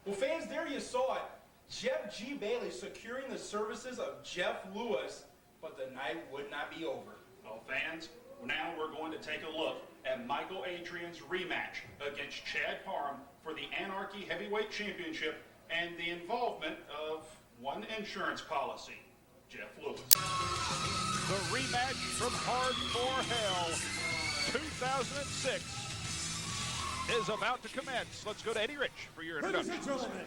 Well, fans, there you saw it. Jeff G. Bailey securing the services of Jeff Lewis, but the night would not be over. Well, fans, now we're going to take a look at Mikael Adyran's rematch against Chad Parham for the Anarchy Heavyweight Championship and the involvement of one insurance policy, Jeff Lewis. The rematch from Hardcore Hell 2006 is about to commence. Let's go to Eddie Rich for your introduction. Ladies and gentlemen,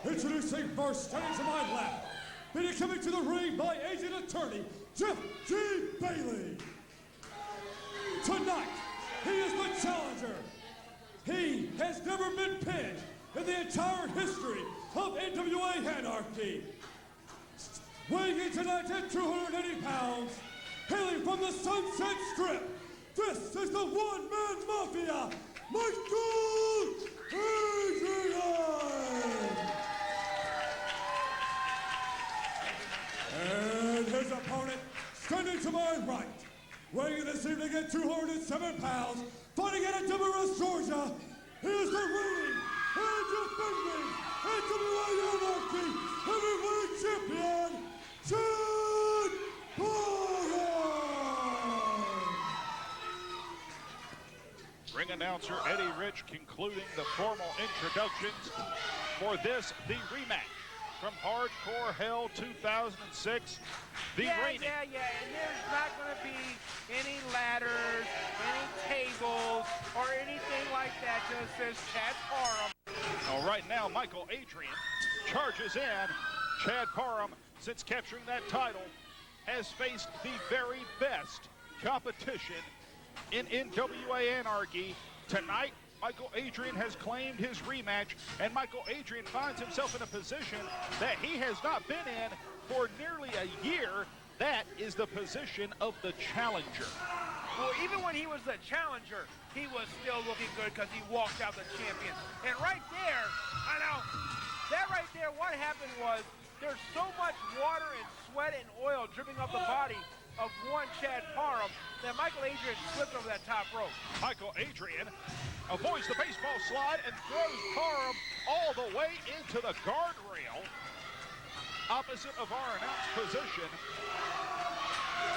introducing first, standing to my left, being coming to the ring by agent attorney Jeff G. Bailey. Tonight, he is the challenger. He has never been pinned in the entire history of NWA Anarchy. Weighing in tonight at 280 pounds, hailing from the Sunset Strip, this is the one-man mafia, Mikael Adyran! And his opponent, standing to my right, weighing in this evening at 207 pounds, fighting out of Demarest, Georgia, he is the reigning and defending NWA Anarchy Heavyweight Champion, Chad Parham! Ring announcer Eddie Rich concluding the formal introductions for this, the rematch from Hardcore Hell 2006. Yeah, and there's not going to be any ladders, any tables, or anything like that. Just says Chad Parham. All right, now Mikael Adyran charges in. Chad Parham, since capturing that title, has faced the very best competition in NWA Anarchy. Tonight, Mikael Adyran has claimed his rematch, and Mikael Adyran finds himself in a position that he has not been in for nearly a year. That is the position of the challenger. Well, even when he was the challenger, he was still looking good because he walked out the champion. And right there, that right there, what happened was there's so much water and sweat and oil dripping off the body of one Chad Parham that Mikael Adyran slipped over that top rope. Mikael Adyran avoids the baseball slide and throws Parham all the way into the guardrail opposite of our announced position.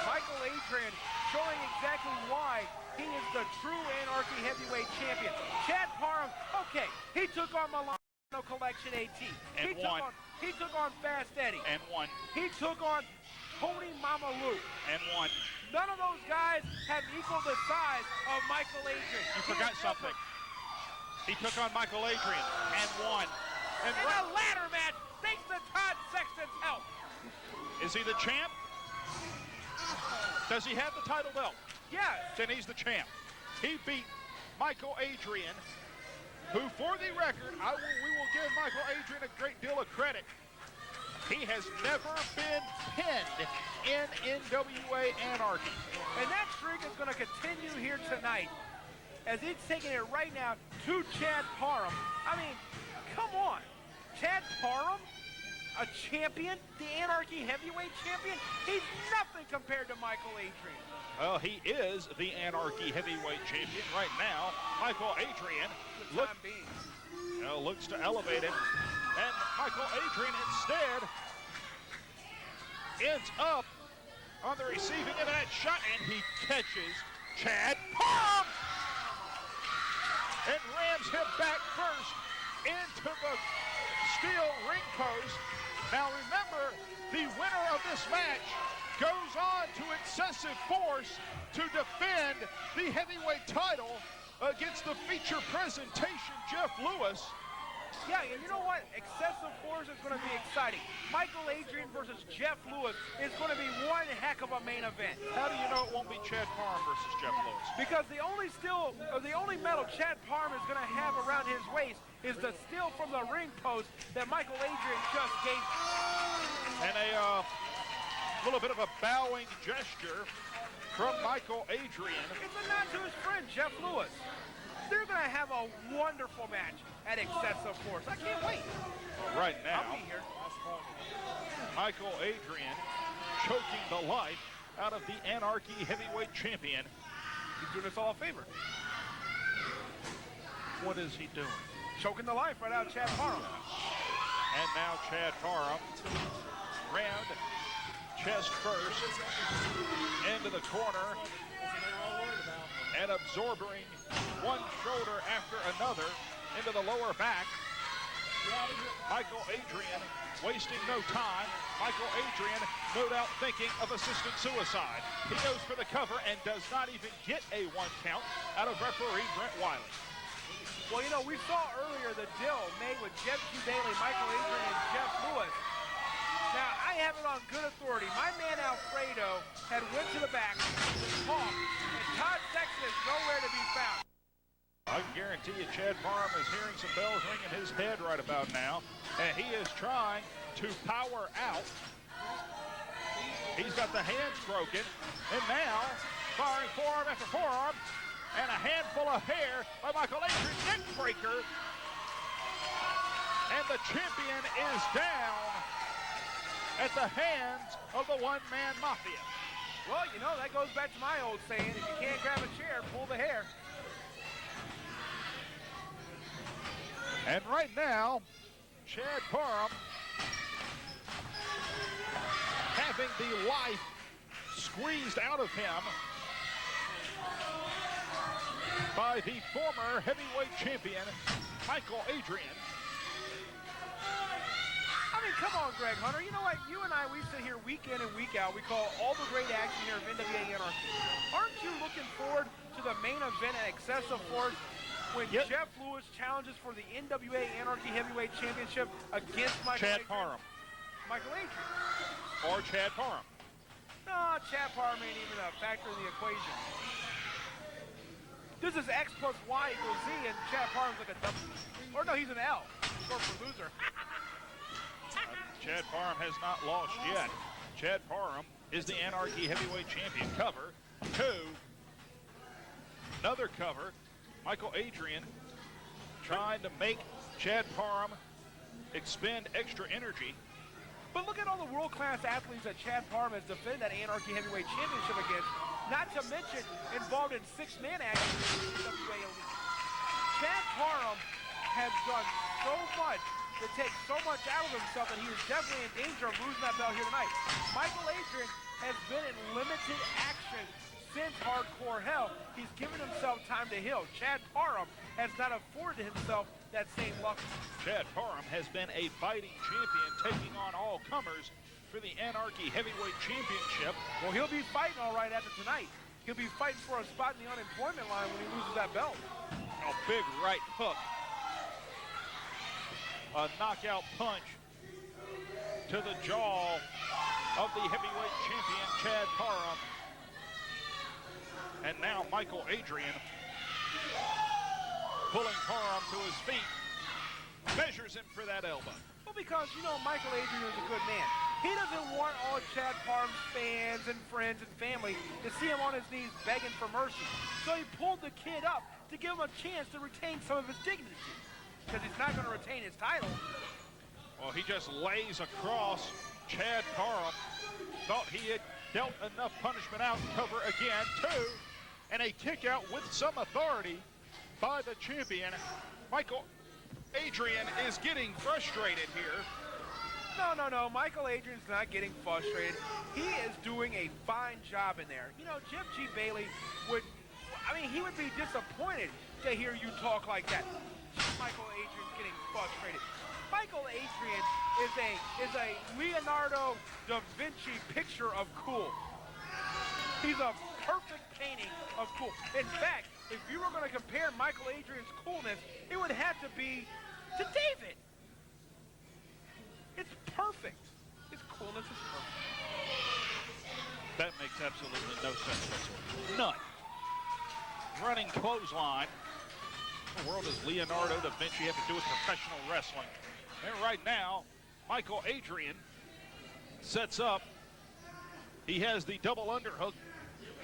Mikael Adyran showing exactly why he is the true Anarchy Heavyweight Champion. Chad Parham, okay, he took on Milano Collection AT. And won. He took on Fast Eddie. And won. He took on Tony Mama Luke. And won. None of those guys have equaled the size of Mikael Adyran. You forgot something. He took on Mikael Adyran and won. And a ladder match thanks to Todd Sexton's help. Is he the champ? Does he have the title belt? Yes. Then he's the champ. He beat Mikael Adyran, who, for the record, we will give Mikael Adyran a great deal of credit. He has never been pinned in NWA Anarchy. And that streak is going to continue here tonight as he's taking it right now to Chad Parham. I mean, come on. Chad Parham, a champion, the Anarchy Heavyweight Champion, he's nothing compared to Mikael Adyran. Well, he is the Anarchy Heavyweight Champion right now. Mikael Adyran looks to elevate him. And Mikael Adyran instead ends up on the receiving end of that shot, and he catches Chad Parham and rams him back first into the steel ring post. Now remember, the winner of this match goes on to excessive force to defend the heavyweight title against the feature presentation, Jeff Lewis. Yeah, and you know what? Excessive force is going to be exciting. Mikael Adyran versus Jeff Lewis is going to be one heck of a main event. How do you know it won't be Chad Parham versus Jeff Lewis? Because the only medal Chad Parham is going to have around his waist is the steal from the ring post that Mikael Adyran just gave. And a little bit of a bowing gesture from Mikael Adyran. It's a nod to his friend, Jeff Lewis. They're going to have a wonderful match at excessive force. I can't wait. Right now, I'll be here. Mikael Adyran choking the life out of the Anarchy Heavyweight Champion. He's doing us all a favor. What is he doing? choking the life right out of Chad Parham. And now Chad Parham, round, chest first, into the corner, and absorbing one shoulder after another into the lower back. Mikael Adyran wasting no time. Mikael Adyran no doubt thinking of assisted suicide. He goes for the cover and does not even get a 1 count out of referee Brent Wiley. Well, you know, we saw earlier the deal made with Jeff G. Bailey, Mikael Adyran, and Jeff Lewis. Now, I have it on good authority. My man Alfredo had went to the back, talked, and Todd Sexton is nowhere to be found. I guarantee you Chad Parham is hearing some bells ring in his head right about now, and he is trying to power out. He's got the hands broken, and now firing forearm after forearm, and a handful of hair by Mikael Adyran, neck breaker, and the champion is down at the hands of the one-man mafia. Well, you know, that goes back to my old saying, if you can't grab a chair, pull the hair. And right now, Chad Parham having the life squeezed out of him by the former heavyweight champion, Mikael Adyran. I mean, come on, Greg Hunter. You know what? You and I, we sit here week in and week out. We call all the great action here of NWA Anarchy. Aren't you looking forward to the main event at Excessive Force when Jeff Lewis challenges for the NWA Anarchy Heavyweight Championship against Chad Parham. Mikael Adyran. Or Chad Parham. No, Chad Parham ain't even a factor in the equation. This is X plus Y equals Z, and Chad Parham's like a W. Or no, he's an L. Short for loser. Chad Parham has not lost yet. Chad Parham is the Anarchy Heavyweight Champion. Cover 2. Another cover. Mikael Adyran trying to make Chad Parham expend extra energy. But look at all the world-class athletes that Chad Parham has defended that Anarchy Heavyweight Championship against, not to mention involved in 6-man action in the NWA Elite. Chad Parham has done so much to take so much out of himself that he is definitely in danger of losing that belt here tonight. Mikael Adyran has been in limited action since Hardcore Hell. He's given himself time to heal. Chad Parham has not afforded himself that same luxury. Chad Parham has been a fighting champion, taking on all comers for the Anarchy Heavyweight Championship. Well, he'll be fighting all right after tonight. He'll be fighting for a spot in the unemployment line when he loses that belt. A big right hook. A knockout punch to the jaw of the heavyweight champion, Chad Parham. And now Mikael Adyran pulling Parham to his feet, measures him for that elbow. Well, because, you know, Mikael Adyran is a good man. He doesn't want all Chad Parham's fans and friends and family to see him on his knees begging for mercy. So he pulled the kid up to give him a chance to retain some of his dignity, because he's not going to retain his title. Well, he just lays across Chad Parham. Thought he had dealt enough punishment out. Cover again, 2. And a kick out with some authority by the champion. Mikael Adyran is getting frustrated here. No. Mikael Adyran's not getting frustrated. He is doing a fine job in there. You know, Jeff G. Bailey he would be disappointed to hear you talk like that. Mikael Adyran's getting frustrated. Mikael Adyran is a Leonardo da Vinci picture of cool. He's a perfect painting of cool. In fact, if you were going to compare Mikael Adyran's coolness, it would have to be to David. It's perfect. His coolness is perfect. That makes absolutely no sense whatsoever. None. Running clothesline. What the world does Leonardo da Vinci have to do with professional wrestling? And right now, Mikael Adyran sets up. He has the double underhook,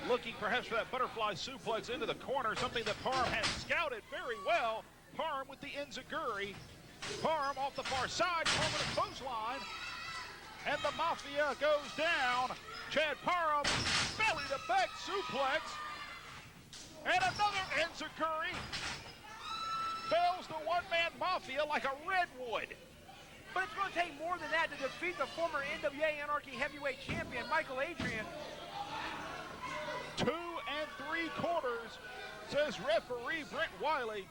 looking perhaps for that butterfly suplex into the corner, something that Parham has scouted very well. Parham with the enziguri. Parham off the far side, Parham with a clothesline. And the Mafia goes down. Chad Parham, belly to back suplex. And another enziguri. fells the one-man mafia like a redwood. But it's going to take more than that to defeat the former NWA Anarchy heavyweight champion, Mikael Adyran. 2 3/4, says referee Brent Wiley.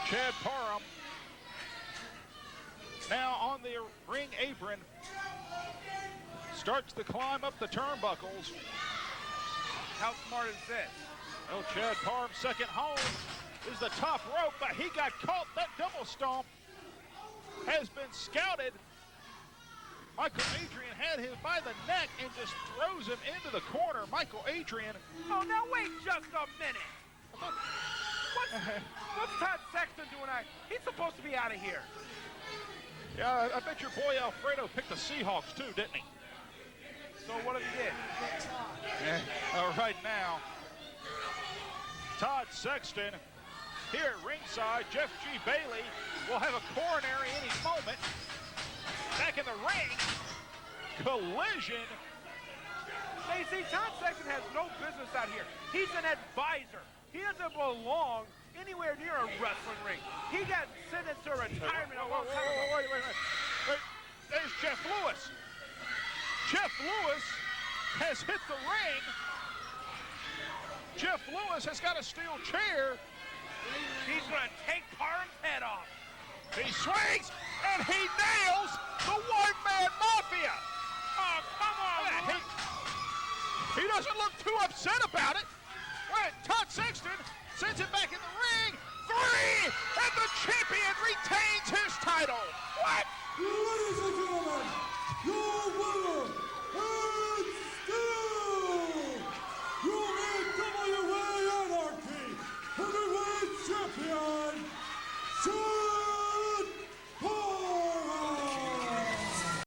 Chad Parham now on the ring apron, starts to climb up the turnbuckles. How smart is this? Well, Chad Parham's second home is the top rope, but he got caught. That double stomp has been scouted. Mikael Adyran had him by the neck and just throws him into the corner. Mikael Adyran. Oh, now wait just a minute. What's Todd Sexton doing? He's supposed to be out of here. Yeah, I bet your boy Alfredo picked the Seahawks too, didn't he? So what if he did? Right now, Todd Sexton here at ringside. Jeff G. Bailey will have a coronary any moment. Back in the ring, collision. Hey, see, Todd Sexton has no business out here. He's an advisor. He doesn't belong anywhere near a wrestling ring. He got sentenced to retirement a long time ago. Wait. There's Jeff Lewis. Jeff Lewis has hit the ring. Jeff Lewis has got a steel chair. He's going to take Parham's head off. He swings, and he nails the one-man mafia. Oh, come on, he doesn't look too upset about it. Right, Todd Sexton sends it back in the ring. 3, and the champion retains his title. What? Ladies and gentlemen, your winner and still your NWA Anarchy heavyweight champion,